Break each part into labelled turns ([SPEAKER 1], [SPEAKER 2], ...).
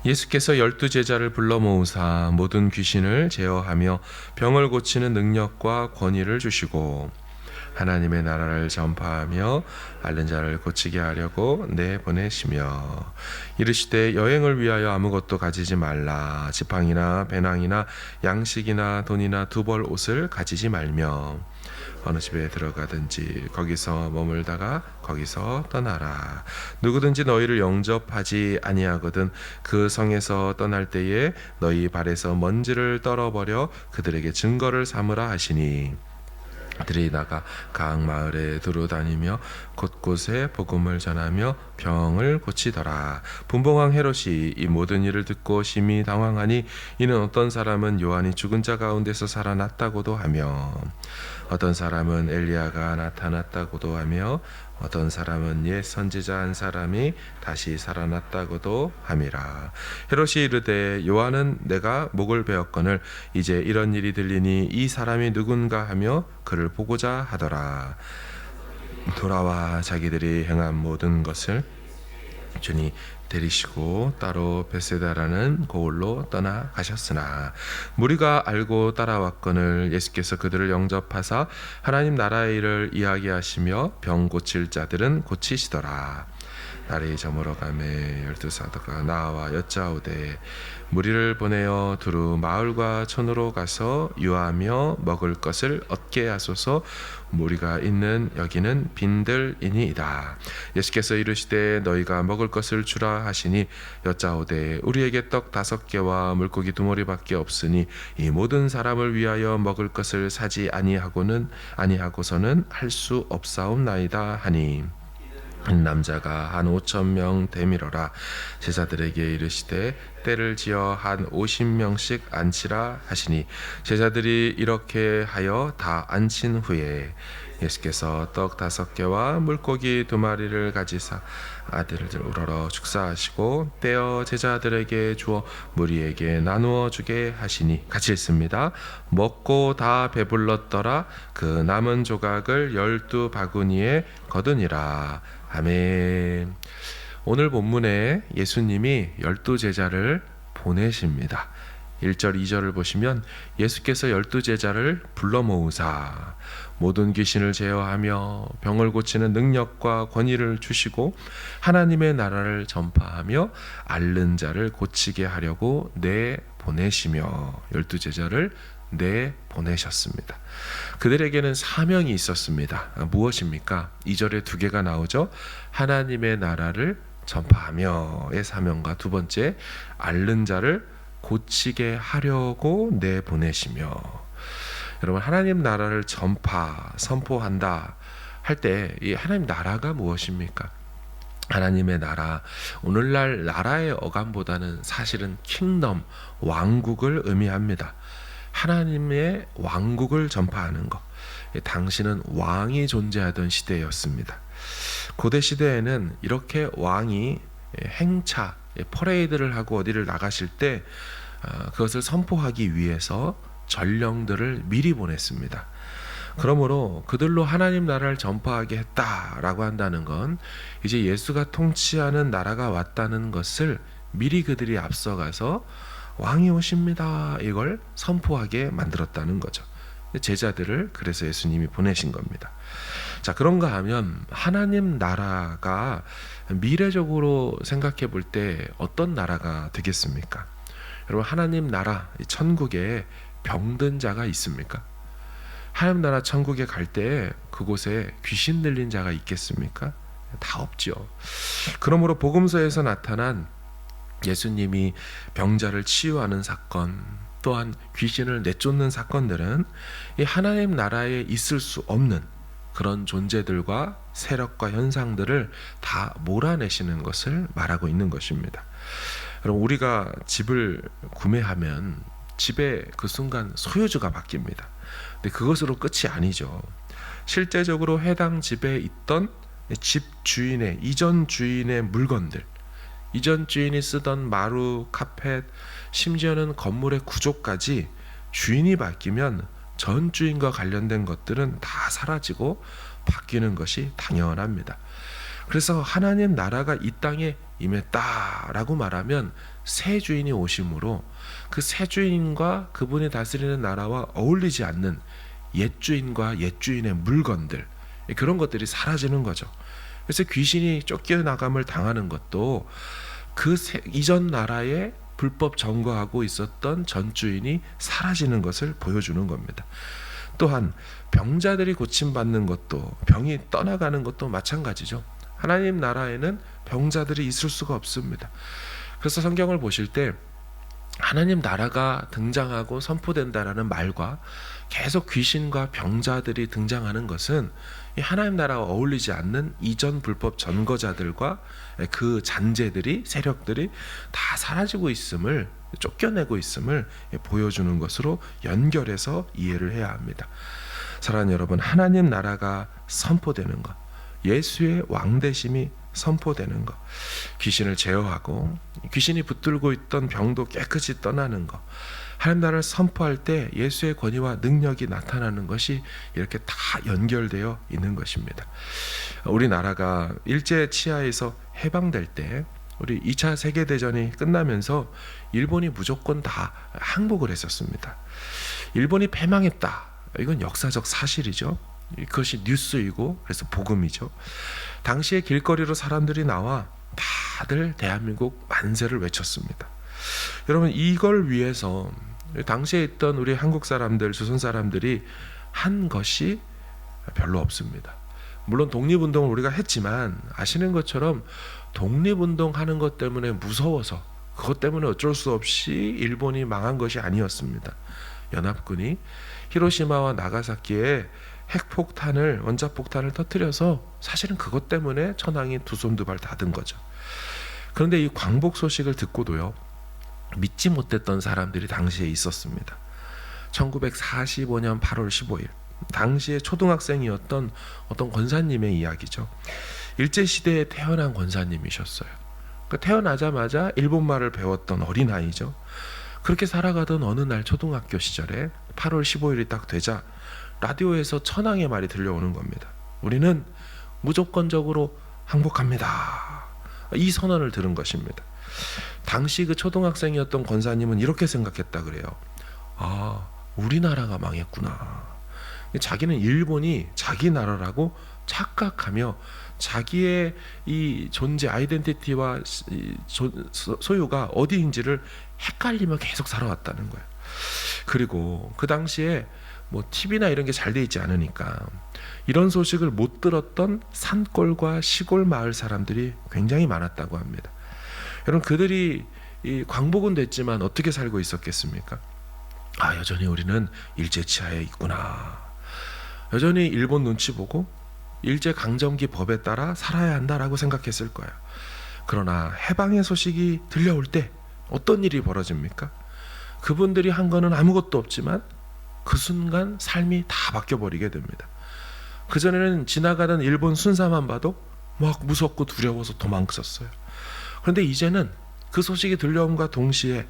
[SPEAKER 1] 예수께서 12제자를 불러 모으사 모든 귀신을 제어하며 병을 고치는 능력과 권위를 주시고 하나님의 나라를 전파하며 앓는 자를 고치게 하려고 내보내시며 이르시되 여행을 위하여 아무것도 가지지 말라. 지팡이나 배낭이나 양식이나 돈이나 두 벌 옷을 가지지 말며 어느 집에 들어가든지 거기서 머물다가 거기서 떠나라. 누구든지 너희를 영접하지 아니하거든 그 성에서 떠날 때에 너희 발에서 먼지를 떨어버려 그들에게 증거를 삼으라 하시니 그들이 나가 각 마을에 두루다니며 곳곳에 복음을 전하며 병을 고치더라. 분봉왕 헤롯이 이 모든 일을 듣고 심히 당황하니 이는 어떤 사람은 요한이 죽은 자 가운데서 살아났다고도 하며 어떤 사람은 엘리야가 나타났다고도 하며 어떤 사람은 옛 선지자 한 사람이 다시 살아났다고도 함이라. 헤롯이 이르되 요한은 내가 목을 베었거늘 이제 이런 일이 들리니 이 사람이 누군가 하며 그를 보고자 하더라. 돌아와 자기들이 행한 모든 것을 주니 데리시고 따로 베세다라는 고을로 떠나가셨으나 무리가 알고 따라왔거늘 예수께서 그들을 영접하사 하나님 나라의 일을 이야기하시며 병 고칠 자들은 고치시더라. 날이 저물어 가매 12사도가 나와 여짜오되 무리를 보내어 두루 마을과 촌으로 가서 유하며 먹을 것을 얻게 하소서. 무리가 있는 여기는 빈들이니이다. 예수께서 이르시되 너희가 먹을 것을 주라 하시니 여짜오되 우리에게 떡 5개와 물고기 2마리밖에 없으니 이 모든 사람을 위하여 먹을 것을 사지 아니하고서는 할 수 없사옵나이다 하니 남자가 한 5,000명 되밀어라. 제자들에게 이르시되 때를 지어 한 50명씩 앉히라 하시니 제자들이 이렇게 하여 다 앉힌 후에 예수께서 떡 5개와 물고기 2마리를 가지사 아들을 우러러 축사하시고 떼어 제자들에게 주어 무리에게 나누어 주게 하시니 같이 읽습니다. 먹고 다 배불렀더라. 그 남은 조각을 12바구니에 거두니라. 아멘. 오늘 본문에 예수님이 12제자를 보내십니다. 1절 2절을 보시면 예수께서 12제자를 불러 모으사 모든 귀신을 제어하며 병을 고치는 능력과 권위를 주시고 하나님의 나라를 전파하며 앓는 자를 고치게 하려고 내보내시며 12제자를 내보내셨습니다. 그들에게는 사명이 있었습니다. 무엇입니까? 2절에 2개가 나오죠. 하나님의 나라를 전파하며의 사명과 두 번째 앓는 자를 고치게 하려고 내보내시며 여러분 하나님 나라를 선포한다 할 때 이 하나님 나라가 무엇입니까? 하나님의 나라, 오늘날 나라의 어감보다는 사실은 킹덤, 왕국을 의미합니다. 하나님의 왕국을 전파하는 것. 당시는 왕이 존재하던 시대였습니다. 고대 시대에는 이렇게 왕이 행차, 퍼레이드를 하고 어디를 나가실 때 그것을 선포하기 위해서 전령들을 미리 보냈습니다. 그러므로 그들로 하나님 나라를 전파하게 했다라고 한다는 건 이제 예수가 통치하는 나라가 왔다는 것을 미리 그들이 앞서가서 왕이 오십니다. 이걸 선포하게 만들었다는 거죠. 제자들을 그래서 예수님이 보내신 겁니다. 자, 그런가 하면 하나님 나라가 미래적으로 생각해 볼 때 어떤 나라가 되겠습니까? 여러분 하나님 나라, 천국에 병든 자가 있습니까? 하나님 나라 천국에 갈 때 그곳에 귀신 들린 자가 있겠습니까? 다 없죠. 그러므로 복음서에서 나타난 예수님이 병자를 치유하는 사건 또한 귀신을 내쫓는 사건들은 이 하나님 나라에 있을 수 없는 그런 존재들과 세력과 현상들을 다 몰아내시는 것을 말하고 있는 것입니다. 여러분 우리가 집을 구매하면 집의 그 순간 소유주가 바뀝니다. 근데 그것으로 끝이 아니죠. 실제적으로 해당 집에 있던 집 주인의 이전 주인의 물건들, 이전 주인이 쓰던 마루, 카펫, 심지어는 건물의 구조까지 주인이 바뀌면 전 주인과 관련된 것들은 다 사라지고 바뀌는 것이 당연합니다. 그래서 하나님 나라가 이 땅에 임했다라고 말하면 새 주인이 오심으로 그 새 주인과 그분이 다스리는 나라와 어울리지 않는 옛 주인과 옛 주인의 물건들, 그런 것들이 사라지는 거죠. 그래서 귀신이 쫓겨나감을 당하는 것도 그 이전 나라에 불법 점거하고 있었던 전 주인이 사라지는 것을 보여주는 겁니다. 또한 병자들이 고침받는 것도, 병이 떠나가는 것도 마찬가지죠. 하나님 나라에는 병자들이 있을 수가 없습니다. 그래서 성경을 보실 때 하나님 나라가 등장하고 선포된다라는 말과 계속 귀신과 병자들이 등장하는 것은 이 하나님 나라와 어울리지 않는 이전 불법 전거자들과 그 잔재들이, 세력들이 다 사라지고 있음을, 쫓겨내고 있음을 보여주는 것으로 연결해서 이해를 해야 합니다. 사랑하는 여러분, 하나님 나라가 선포되는 것, 예수의 왕대심이 선포되는 것, 귀신을 제어하고 귀신이 붙들고 있던 병도 깨끗이 떠나는 것, 하나님 나라를 선포할 때 예수의 권위와 능력이 나타나는 것이 이렇게 다 연결되어 있는 것입니다. 우리나라가 일제 치하에서 해방될 때, 우리 2차 세계대전이 끝나면서 일본이 무조건 다 항복을 했었습니다. 일본이 패망했다, 이건 역사적 사실이죠. 그것이 뉴스이고 그래서 복음이죠. 당시에 길거리로 사람들이 나와 다들 대한민국 만세를 외쳤습니다. 여러분, 이걸 위해서 당시에 있던 우리 한국 사람들, 조선 사람들이 한 것이 별로 없습니다. 물론 독립운동을 우리가 했지만 아시는 것처럼 독립운동 하는 것 때문에 무서워서, 그것 때문에 어쩔 수 없이 일본이 망한 것이 아니었습니다. 연합군이 히로시마와 나가사키에 핵폭탄을, 원자폭탄을 터뜨려서 사실은 그것 때문에 천황이 두 손 두 발 다 든 거죠. 그런데 이 광복 소식을 듣고도요, 믿지 못했던 사람들이 당시에 있었습니다. 1945년 8월 15일 당시에 초등학생이었던 어떤 권사님의 이야기죠. 일제시대에 태어난 권사님이셨어요. 그러니까 태어나자마자 일본말을 배웠던 어린아이죠. 그렇게 살아가던 어느 날 초등학교 시절에 8월 15일이 딱 되자 라디오에서 천황의 말이 들려오는 겁니다. 우리는 무조건적으로 항복합니다. 이 선언을 들은 것입니다. 당시 그 초등학생이었던 권사님은 이렇게 생각했다 그래요. 아, 우리나라가 망했구나. 자기는 일본이 자기 나라라고 착각하며 자기의 이 존재, 아이덴티티와 소유가 어디인지를 헷갈리며 계속 살아왔다는 거예요. 그리고 그 당시에 뭐 TV나 이런 게 잘 돼 있지 않으니까 이런 소식을 못 들었던 산골과 시골 마을 사람들이 굉장히 많았다고 합니다. 여러분, 그들이 이 광복은 됐지만 어떻게 살고 있었겠습니까? 아, 여전히 우리는 일제치하에 있구나. 여전히 일본 눈치 보고 일제강점기 법에 따라 살아야 한다라고 생각했을 거예요. 그러나 해방의 소식이 들려올 때 어떤 일이 벌어집니까? 그분들이 한 거는 아무것도 없지만 그 순간 삶이 다 바뀌어버리게 됩니다. 그전에는 지나가던 일본 순사만 봐도 막 무섭고 두려워서 도망쳤어요. 그런데 이제는 그 소식이 들려옴과 동시에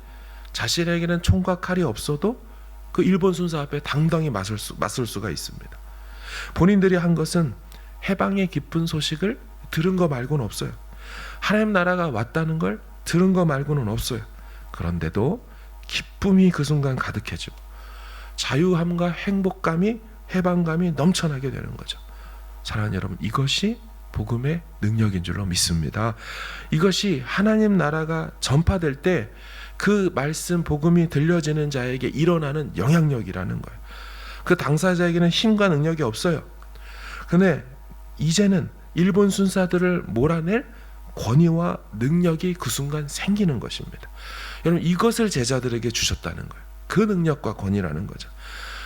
[SPEAKER 1] 자신에게는 총과 칼이 없어도 그 일본 순사 앞에 당당히 맞설 수가 있습니다. 본인들이 한 것은 해방의 기쁜 소식을 들은 거 말고는 없어요. 하나님 나라가 왔다는 걸 들은 거 말고는 없어요. 그런데도 기쁨이 그 순간 가득해지고 자유함과 행복감이, 해방감이 넘쳐나게 되는 거죠. 사랑하는 여러분, 이것이 복음의 능력인 줄로 믿습니다. 이것이 하나님 나라가 전파될 때 그 말씀, 복음이 들려지는 자에게 일어나는 영향력이라는 거예요. 그 당사자에게는 힘과 능력이 없어요. 근데 이제는 일본 순사들을 몰아낼 권위와 능력이 그 순간 생기는 것입니다. 여러분, 이것을 제자들에게 주셨다는 거예요. 그 능력과 권위라는 거죠.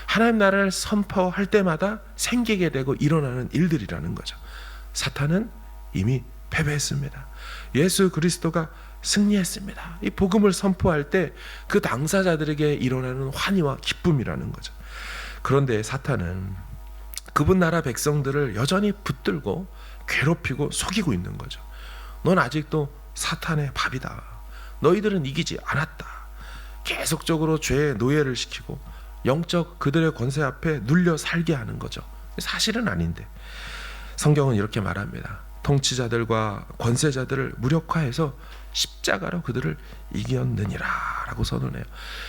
[SPEAKER 1] 하나님 나라를 선포할 때마다 생기게 되고 일어나는 일들이라는 거죠. 사탄은 이미 패배했습니다. 예수 그리스도가 승리했습니다. 이 복음을 선포할 때 그 당사자들에게 일어나는 환희와 기쁨이라는 거죠. 그런데 사탄은 그분 나라 백성들을 여전히 붙들고 괴롭히고 속이고 있는 거죠. 넌 아직도 사탄의 밥이다. 너희들은 이기지 않았다. 계속적으로 죄의 노예를 시키고 영적 그들의 권세 앞에 눌려 살게 하는 거죠. 사실은 아닌데 성경은 이렇게 말합니다. 통치자들과 권세자들을 무력화해서 십자가로 그들을 이겼느니라 라고 선언해요.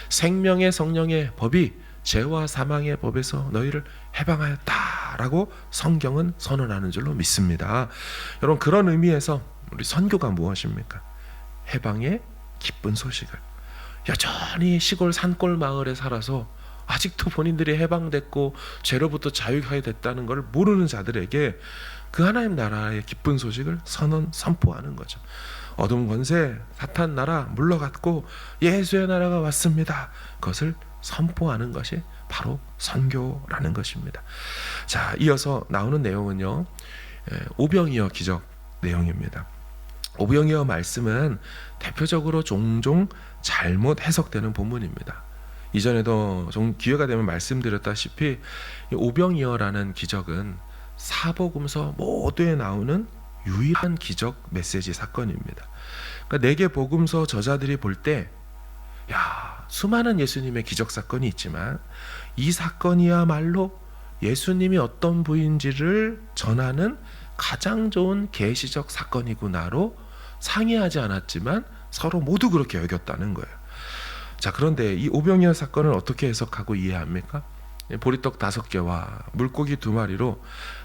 [SPEAKER 1] 생명의 성령의 법이 죄와 사망의 법에서 너희를 해방하였다 라고 성경은 선언하는 줄로 믿습니다. 여러분, 그런 의미에서 우리 선교가 무엇입니까? 해방의 기쁜 소식을, 여전히 시골 산골 마을에 살아서 아직도 본인들이 해방됐고 죄로부터 자유하게 됐다는 걸 모르는 자들에게 그 하나님 나라의 기쁜 소식을 선포하는 거죠. 어둠 권세 사탄 나라 물러갔고 예수의 나라가 왔습니다. 그것을 선포하는 것이 바로 선교라는 것입니다. 자, 이어서 나오는 내용은요, 오병이어 기적 내용입니다. 오병이어 말씀은 대표적으로 종종 잘못 해석되는 본문입니다. 이전에도 좀 기회가 되면 말씀드렸다시피 오병이어라는 기적은 사복음서 모두에 나오는 유일한 기적 메시지 사건입니다. 그러니까 4개 복음서 저자들이 볼 때 수많은 예수님의 기적 사건이 있지만 이 사건이야말로 예수님이 어떤 분인지를 전하는 가장 좋은 계시적 사건이구나로 상의하지 않았지만 서로 모두 그렇게 여겼다는 거예요. 자, 그런데 이 오병이어 사건을 어떻게 해석하고 이해합니까? 보리떡 5개와 물고기 2마리로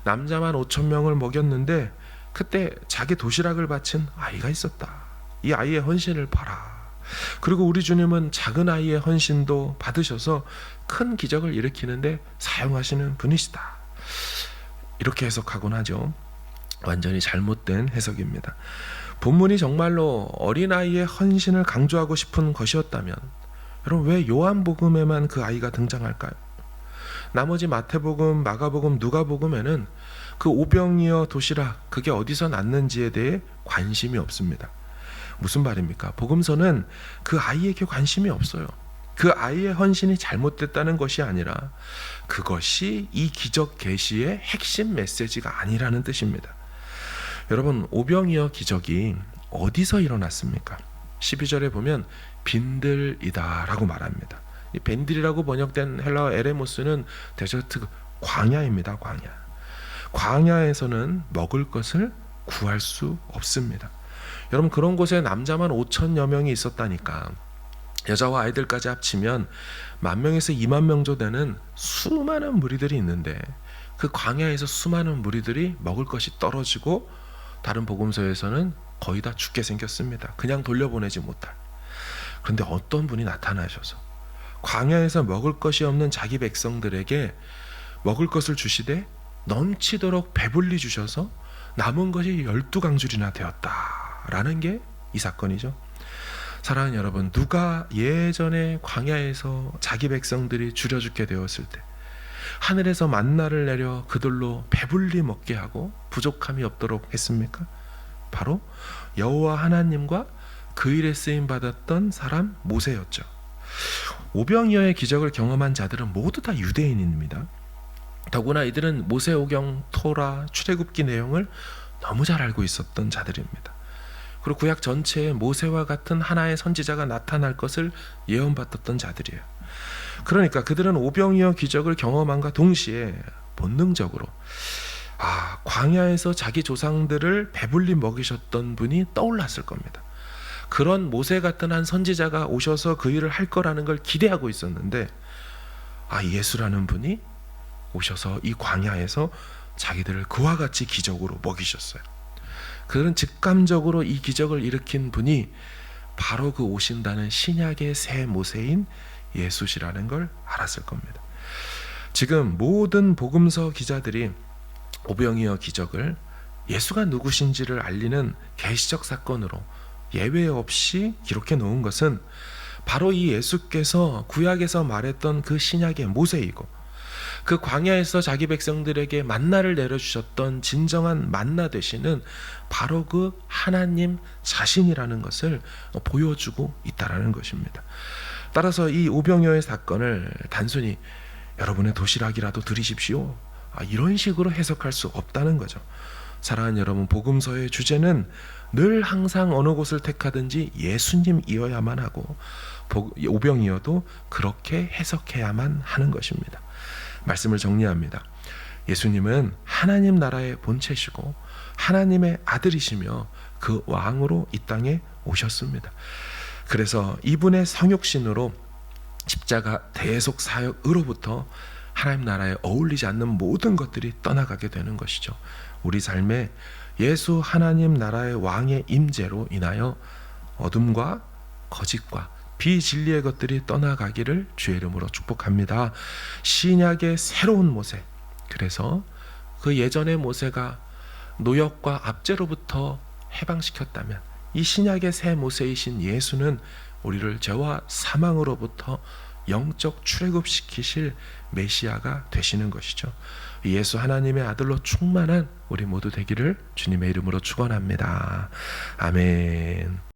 [SPEAKER 1] 남자만 5,000명을 먹였는데 그때 자기 도시락을 바친 아이가 있었다. 이 아이의 헌신을 봐라. 그리고 우리 주님은 작은 아이의 헌신도 받으셔서 큰 기적을 일으키는데 사용하시는 분이시다. 이렇게 해석하곤 하죠. 완전히 잘못된 해석입니다. 본문이 정말로 어린아이의 헌신을 강조하고 싶은 것이었다면 여러분, 왜 요한복음에만 그 아이가 등장할까요? 나머지 마태복음, 마가복음, 누가복음에는 그 오병이어 도시락 그게 어디서 났는지에 대해 관심이 없습니다. 무슨 말입니까? 복음서는 그 아이에게 관심이 없어요. 그 아이의 헌신이 잘못됐다는 것이 아니라 그것이 이 기적 계시의 핵심 메시지가 아니라는 뜻입니다. 여러분, 오병이어 기적이 어디서 일어났습니까? 12절에 보면 빈들이다 라고 말합니다. 이 벤들이라고 번역된 헬라어 에레모스는 데저트, 광야입니다. 광야에서는 먹을 것을 구할 수 없습니다. 여러분, 그런 곳에 남자만 5,000여 명이 있었다니까. 여자와 아이들까지 합치면 10,000명에서 20,000명 정도 되는 수많은 무리들이 있는데 그 광야에서 수많은 무리들이 먹을 것이 떨어지고 다른 복음서에서는 거의 다 죽게 생겼습니다. 그냥 돌려보내지 못할. 그런데 어떤 분이 나타나셔서 광야에서 먹을 것이 없는 자기 백성들에게 먹을 것을 주시되 넘치도록 배불리 주셔서 남은 것이 12강줄이나 되었다라는 게 이 사건이죠. 사랑하는 여러분, 누가 예전에 광야에서 자기 백성들이 줄여 죽게 되었을 때 하늘에서 만나를 내려 그들로 배불리 먹게 하고 부족함이 없도록 했습니까? 바로 여호와 하나님과 그 일에 쓰임 받았던 사람 모세였죠. 오병이어의 기적을 경험한 자들은 모두 다 유대인입니다. 더구나 이들은 모세오경, 토라, 출애굽기 내용을 너무 잘 알고 있었던 자들입니다. 그리고 구약 전체에 모세와 같은 하나의 선지자가 나타날 것을 예언받았던 자들이에요. 그러니까 그들은 오병이어 기적을 경험함과 동시에 본능적으로 광야에서 자기 조상들을 배불리 먹이셨던 분이 떠올랐을 겁니다. 그런 모세 같은 한 선지자가 오셔서 그 일을 할 거라는 걸 기대하고 있었는데 예수라는 분이 오셔서 이 광야에서 자기들을 그와 같이 기적으로 먹이셨어요. 그들은 직감적으로 이 기적을 일으킨 분이 바로 그 오신다는 신약의 새 모세인 예수시라는 걸 알았을 겁니다. 지금 모든 복음서 기자들이 오병이어 기적을 예수가 누구신지를 알리는 계시적 사건으로 예외 없이 기록해 놓은 것은 바로 이 예수께서 구약에서 말했던 그 신약의 모세이고 그 광야에서 자기 백성들에게 만나를 내려주셨던 진정한 만나 되시는 바로 그 하나님 자신이라는 것을 보여주고 있다는 것입니다. 따라서 이 오병이어의 사건을 단순히 여러분의 도시락이라도 드리십시오, 이런 식으로 해석할 수 없다는 거죠. 사랑하는 여러분, 복음서의 주제는 늘 항상 어느 곳을 택하든지 예수님이어야만 하고 오병이어도 그렇게 해석해야만 하는 것입니다. 말씀을 정리합니다. 예수님은 하나님 나라의 본체시고 하나님의 아들이시며 그 왕으로 이 땅에 오셨습니다. 그래서 이분의 성육신으로 십자가 대속 사역으로부터 하나님 나라에 어울리지 않는 모든 것들이 떠나가게 되는 것이죠. 우리 삶에 예수 하나님 나라의 왕의 임재로 인하여 어둠과 거짓과 비진리의 것들이 떠나가기를 주의 이름으로 축복합니다. 신약의 새로운 모세, 그래서 그 예전의 모세가 노역과 압제로부터 해방시켰다면 이 신약의 새 모세이신 예수는 우리를 죄와 사망으로부터 영적 출애굽시키실 메시아가 되시는 것이죠. 예수 하나님의 아들로 충만한 우리 모두 되기를 주님의 이름으로 축원합니다. 아멘.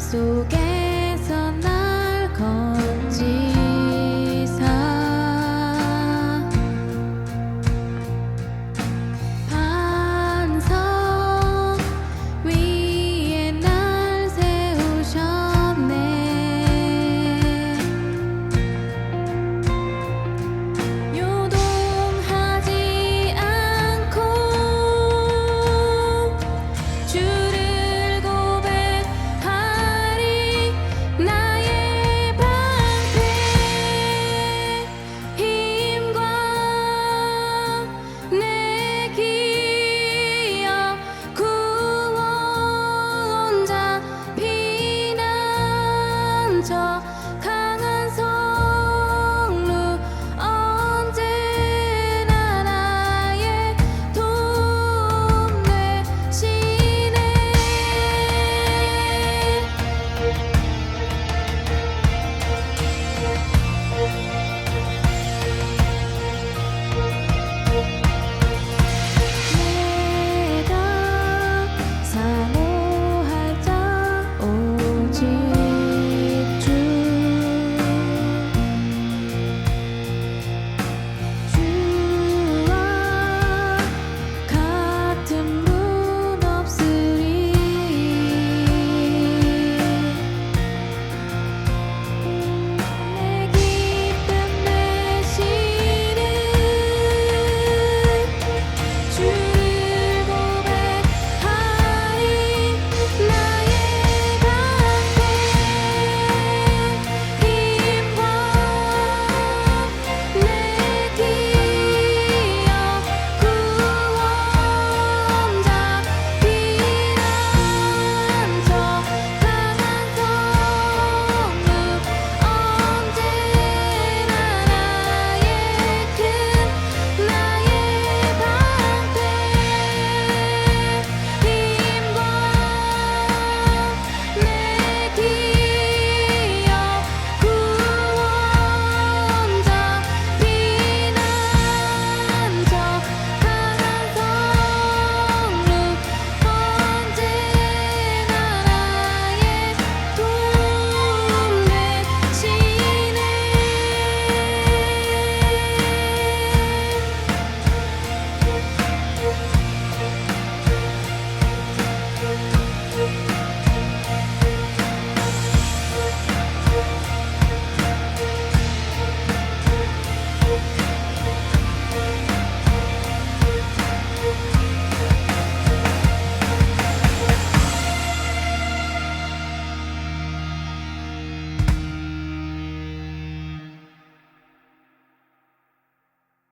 [SPEAKER 2] 속에